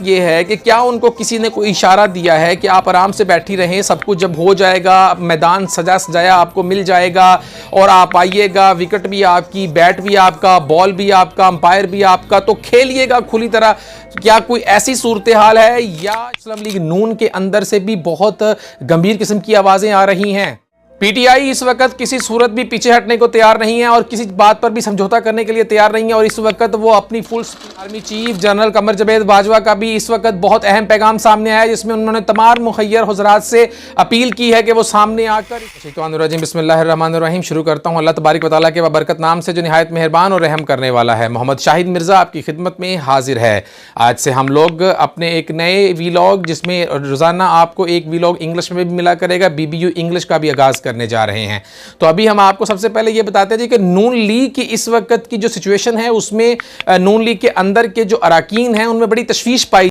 ये है कि क्या उनको किसी ने कोई इशारा दिया है कि आप आराम से बैठी रहें, सब कुछ जब हो जाएगा, मैदान सजा सजाया आपको मिल जाएगा और आप आइएगा, विकेट भी आपकी, बैट भी आपका, बॉल भी आपका, अंपायर भी आपका, तो खेलिएगा खुली तरह। क्या कोई ऐसी सूरत हाल है या मुस्लिम लीग नून के अंदर से भी बहुत गंभीर किस्म की आवाजें आ रही हैं? पीटीआई इस वक्त किसी सूरत भी पीछे हटने को तैयार नहीं है और किसी बात पर भी समझौता करने के लिए तैयार नहीं है और इस वक्त वो अपनी full army chief general Qamar Javed Bajwa का भी इस वक्त बहुत अहम पैगाम सामने आया, जिसमें उन्होंने तमाम मुखय्यर हुज़रात से अपील की है कि वो सामने आकर बिस्मिल्लाहिर्रहमानिर्रहीम शुरू करता हूँ अल्लाह तबारक व तआला के बरकत नाम से जो निहायत मेहरबान और रहम करने वाला है। मोहम्मद शाहिद मिर्ज़ा आपकी खिदमत में हाजिर है। आज से हम लोग अपने एक नए वीलॉग, जिसमें रोज़ाना आपको एक वीलॉग इंग्लिश में भी मिला करेगा, BBU इंग्लिश का भी आगाज़ करने जा रहे हैं। तो अभी हम आपको सबसे पहले ये बताते हैं कि नून लीग की इस वक्त की जो सिचुएशन है उसमें नून लीग के अंदर के जो अराकीन हैं उनमें बड़ी तशवीश पाई